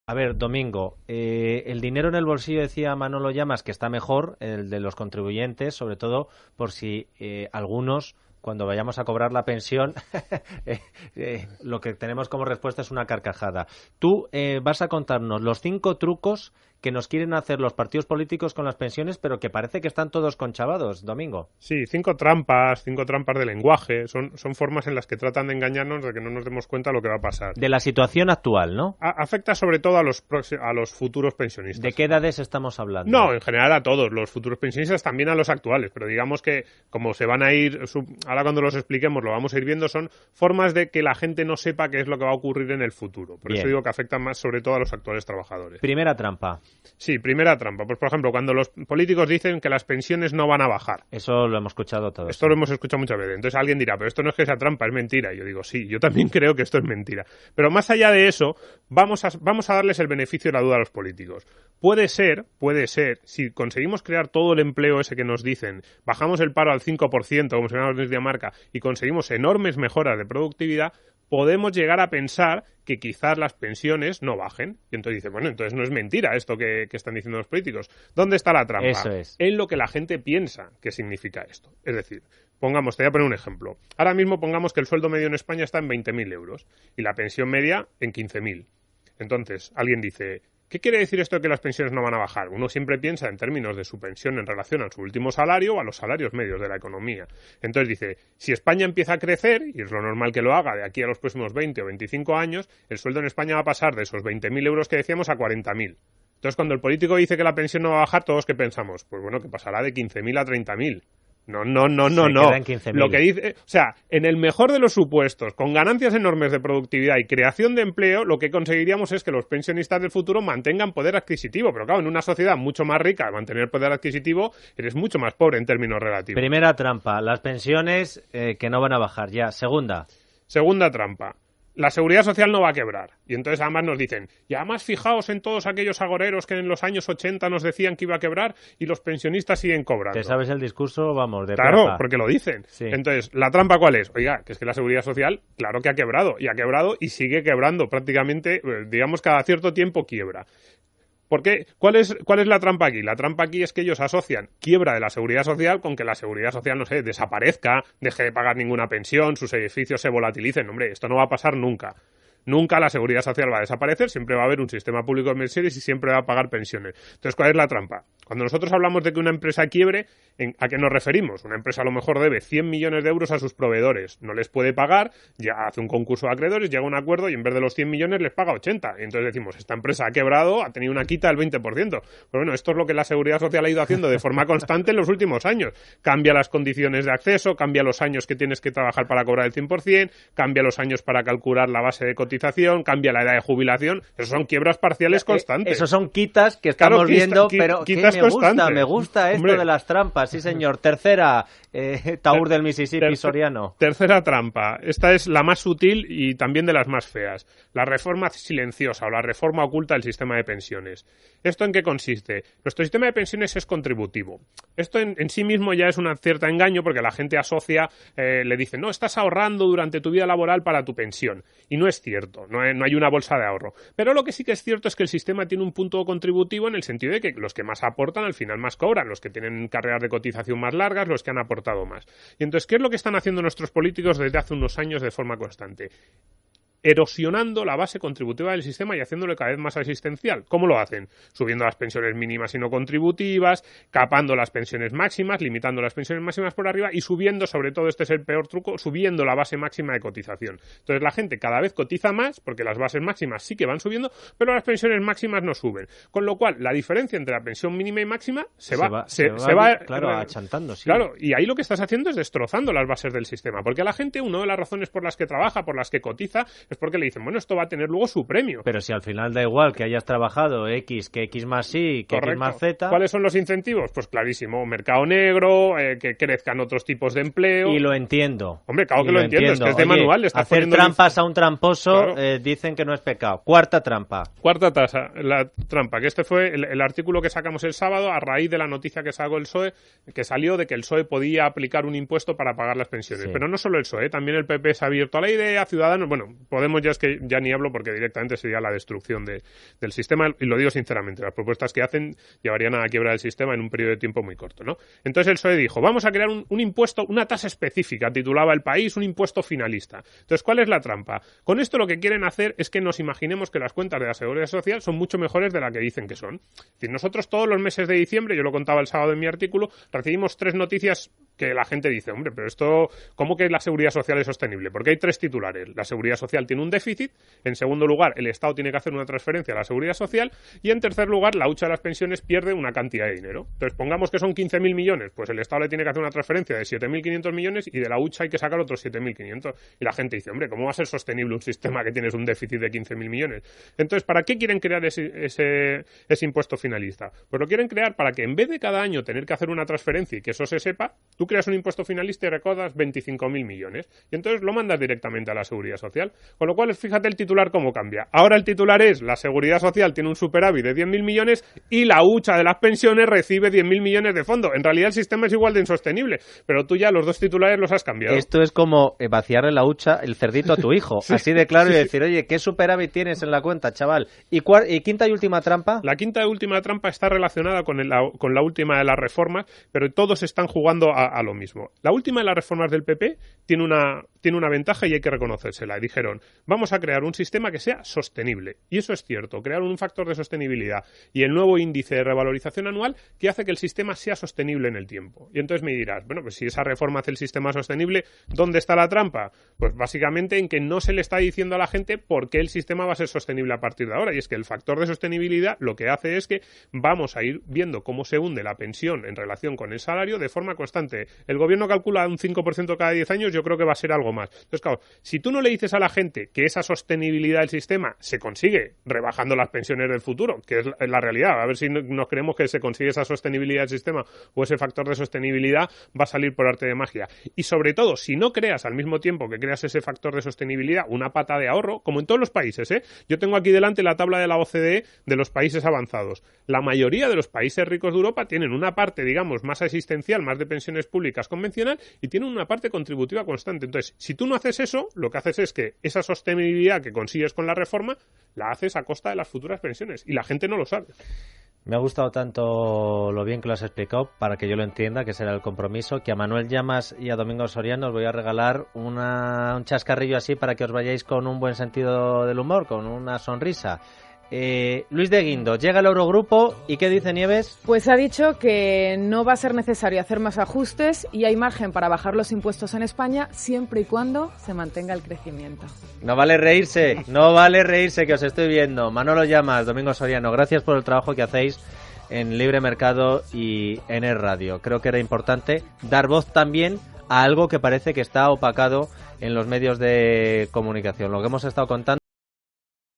A ver, Domingo, el dinero en el bolsillo, decía Manolo Llamas, que está mejor, el de los contribuyentes, sobre todo por si algunos, cuando vayamos a cobrar la pensión, lo que tenemos como respuesta es una carcajada. Tú vas a contarnos los 5 trucos que nos quieren hacer los partidos políticos con las pensiones, pero que parece que están todos conchavados, Domingo. Sí, 5 trampas de lenguaje, son formas en las que tratan de engañarnos de que no nos demos cuenta de lo que va a pasar. De la situación actual, ¿no? Afecta sobre todo a los futuros pensionistas. ¿De qué edades estamos hablando? No, en general a todos, los futuros pensionistas, también a los actuales, pero digamos que como se van a ir, ahora cuando los expliquemos lo vamos a ir viendo, son formas de que la gente no sepa qué es lo que va a ocurrir en el futuro. Por eso digo que afectan más sobre todo a los actuales trabajadores. Primera trampa. Sí, primera trampa. Pues, por ejemplo, cuando los políticos dicen que las pensiones no van a bajar. Eso lo hemos escuchado todos. Esto lo hemos escuchado muchas veces. Entonces alguien dirá, pero esto no es que sea trampa, es mentira. Y yo digo, sí, yo también creo que esto es mentira. Pero más allá de eso, vamos a darles el beneficio de la duda a los políticos. Puede ser, si conseguimos crear todo el empleo ese que nos dicen, bajamos el paro al 5%, como se llama en Dinamarca, y conseguimos enormes mejoras de productividad, podemos llegar a pensar que quizás las pensiones no bajen. Y entonces dice, bueno, entonces no es mentira esto que están diciendo los políticos. ¿Dónde está la trampa? Eso es. En lo que la gente piensa que significa esto. Es decir, te voy a poner un ejemplo. Ahora mismo pongamos que el sueldo medio en España está en 20.000 euros y la pensión media en 15.000. Entonces, alguien dice, ¿qué quiere decir esto de que las pensiones no van a bajar? Uno siempre piensa en términos de su pensión en relación a su último salario o a los salarios medios de la economía. Entonces dice, si España empieza a crecer, y es lo normal que lo haga de aquí a los próximos 20 o 25 años, el sueldo en España va a pasar de esos 20.000 euros que decíamos a 40.000. Entonces cuando el político dice que la pensión no va a bajar, ¿todos qué pensamos? Pues bueno, que pasará de 15.000 a 30.000. No. Lo que dice, o sea, en el mejor de los supuestos, con ganancias enormes de productividad y creación de empleo, lo que conseguiríamos es que los pensionistas del futuro mantengan poder adquisitivo. Pero claro, en una sociedad mucho más rica, mantener poder adquisitivo, eres mucho más pobre en términos relativos. Primera trampa, las pensiones que no van a bajar ya. Segunda trampa. La seguridad social no va a quebrar. Y entonces además nos dicen, y además fijaos en todos aquellos agoreros que en los años 80 nos decían que iba a quebrar y los pensionistas siguen cobrando. ¿Te sabes el discurso? Vamos, de Claro, plaza. porque lo dicen. Sí. Entonces, ¿la trampa cuál es? Oiga, que es que la seguridad social, claro que ha quebrado y sigue quebrando prácticamente, digamos, cada cierto tiempo quiebra. ¿Por qué? ¿Cuál es la trampa aquí? La trampa aquí es que ellos asocian quiebra de la seguridad social con que la seguridad social, no sé, desaparezca, deje de pagar ninguna pensión, sus edificios se volatilicen. Hombre, esto no va a pasar nunca. Nunca la seguridad social va a desaparecer, siempre va a haber un sistema público de pensiones y siempre va a pagar pensiones. Entonces, ¿cuál es la trampa? Cuando nosotros hablamos de que una empresa quiebre, ¿a qué nos referimos? Una empresa a lo mejor debe 100 millones de euros a sus proveedores, no les puede pagar, ya hace un concurso de acreedores, llega a un acuerdo y en vez de los 100 millones les paga 80. Y entonces decimos, esta empresa ha quebrado, ha tenido una quita del 20%. Pero bueno, esto es lo que la seguridad social ha ido haciendo de forma constante en los últimos años. Cambia las condiciones de acceso, cambia los años que tienes que trabajar para cobrar el 100%, cambia los años para calcular la base de cotización, cambia la edad de jubilación. Esos son quiebras parciales constantes. Esos son quitas que estamos viendo, pero quitas que constantes. me gusta esto de las trampas, sí señor. Tercera, Taur del Mississippi Soriano. Tercera trampa. Esta es la más sutil y también de las más feas. La reforma silenciosa o la reforma oculta del sistema de pensiones. ¿Esto en qué consiste? Nuestro sistema de pensiones es contributivo. Esto en sí mismo ya es un cierto engaño porque la gente asocia, le dice, no, estás ahorrando durante tu vida laboral para tu pensión. Y no es cierto, no hay una bolsa de ahorro. Pero lo que sí que es cierto es que el sistema tiene un punto contributivo en el sentido de que los que más aportan al final más cobran, los que tienen carreras de cotización más largas, los que han aportado más. Y entonces, ¿qué es lo que están haciendo nuestros políticos desde hace unos años de forma constante? Erosionando la base contributiva del sistema y haciéndolo cada vez más asistencial. ¿Cómo lo hacen? Subiendo las pensiones mínimas y no contributivas, capando las pensiones máximas, limitando las pensiones máximas por arriba y subiendo, sobre todo este es el peor truco, subiendo la base máxima de cotización. Entonces la gente cada vez cotiza más porque las bases máximas sí que van subiendo, pero las pensiones máximas no suben. Con lo cual, la diferencia entre la pensión mínima y máxima se va claro, achantando, sí. Claro, y ahí lo que estás haciendo es destrozando las bases del sistema, porque a la gente, una de las razones por las que trabaja, por las que cotiza, es porque le dicen, bueno, esto va a tener luego su premio. Pero si al final da igual que hayas trabajado X, que X más Y, que Correcto. X más Z... ¿Cuáles son los incentivos? Pues clarísimo, mercado negro, que crezcan otros tipos de empleo... Y lo entiendo. Hombre, claro que lo entiendo, es que es de manual. Le estás hacer poniendo trampas a un tramposo, claro. Dicen que no es pecado. Cuarta trampa, la trampa, que este fue el artículo que sacamos el sábado a raíz de la noticia que sacó el PSOE, que salió de que el PSOE podía aplicar un impuesto para pagar las pensiones. Sí. Pero no solo el PSOE, también el PP se ha abierto a la idea, Ciudadanos, bueno, Podemos ya es que ya ni hablo porque directamente sería la destrucción del sistema, y lo digo sinceramente, las propuestas que hacen llevarían a la quiebra del sistema en un periodo de tiempo muy corto, ¿no? Entonces el PSOE dijo, vamos a crear un impuesto, una tasa específica, titulaba El País, un impuesto finalista. Entonces, ¿cuál es la trampa? Con esto lo que quieren hacer es que nos imaginemos que las cuentas de la Seguridad Social son mucho mejores de la que dicen que son. Es decir, nosotros todos los meses de diciembre, yo lo contaba el sábado en mi artículo, recibimos 3 noticias que la gente dice, hombre, pero esto, ¿cómo que la Seguridad Social es sostenible? Porque hay 3 titulares. La Seguridad Social tiene un déficit, en segundo lugar, el Estado tiene que hacer una transferencia a la Seguridad Social, y en tercer lugar, la hucha de las pensiones pierde una cantidad de dinero. Entonces, pongamos que son 15.000 millones, pues el Estado le tiene que hacer una transferencia de 7.500 millones y de la hucha hay que sacar otros 7.500. Y la gente dice, hombre, ¿cómo va a ser sostenible un sistema que tienes un déficit de 15.000 millones? Entonces, ¿para qué quieren crear ese impuesto finalista? Pues lo quieren crear para que en vez de cada año tener que hacer una transferencia y que eso se sepa, tú creas un impuesto finalista y recaudas 25.000 millones. Y entonces lo mandas directamente a la Seguridad Social. Con lo cual, fíjate el titular cómo cambia. Ahora el titular es, la Seguridad Social tiene un superávit de 10.000 millones y la hucha de las pensiones recibe 10.000 millones de fondo. En realidad el sistema es igual de insostenible, pero tú ya los dos titulares los has cambiado. Esto es como vaciarle la hucha, el cerdito a tu hijo. Sí, así de claro, y decir, oye, ¿qué superávit tienes en la cuenta, chaval? ¿Y quinta y última trampa? La quinta y última trampa está relacionada con la última de las reformas, pero todos están jugando a lo mismo. La última de las reformas del PP tiene una ventaja y hay que reconocérsela. Y dijeron, vamos a crear un sistema que sea sostenible. Y eso es cierto, crear un factor de sostenibilidad y el nuevo índice de revalorización anual que hace que el sistema sea sostenible en el tiempo. Y entonces me dirás, bueno, pues si esa reforma hace el sistema sostenible, ¿dónde está la trampa? Pues básicamente en que no se le está diciendo a la gente por qué el sistema va a ser sostenible a partir de ahora. Y es que el factor de sostenibilidad lo que hace es que vamos a ir viendo cómo se hunde la pensión en relación con el salario de forma constante. El gobierno calcula un 5% cada 10 años, yo creo que va a ser algo más. Entonces, claro, si tú no le dices a la gente que esa sostenibilidad del sistema se consigue rebajando las pensiones del futuro, que es la realidad, a ver si nos creemos que se consigue esa sostenibilidad del sistema o ese factor de sostenibilidad va a salir por arte de magia. Y sobre todo, si no creas al mismo tiempo que creas ese factor de sostenibilidad una pata de ahorro, como en todos los países, ¿eh? Yo tengo aquí delante la tabla de la OCDE de los países avanzados. La mayoría de los países ricos de Europa tienen una parte, digamos, más asistencial, más de pensiones públicas convencional y tienen una parte contributiva constante. Entonces, si tú no haces eso, lo que haces es que esa sostenibilidad que consigues con la reforma la haces a costa de las futuras pensiones y la gente no lo sabe. Me ha gustado tanto lo bien que lo has explicado para que yo lo entienda, que será el compromiso, que a Manuel Llamas y a Domingo Soriano os voy a regalar un chascarrillo así para que os vayáis con un buen sentido del humor, con una sonrisa. Luis de Guindos, llega el Eurogrupo y ¿qué dice Nieves? Pues ha dicho que no va a ser necesario hacer más ajustes y hay margen para bajar los impuestos en España siempre y cuando se mantenga el crecimiento. No vale reírse, que os estoy viendo. Manolo Llamas, Domingo Soriano, gracias por el trabajo que hacéis en Libre Mercado y en el radio. Creo que era importante dar voz también a algo que parece que está opacado en los medios de comunicación. Lo que hemos estado contando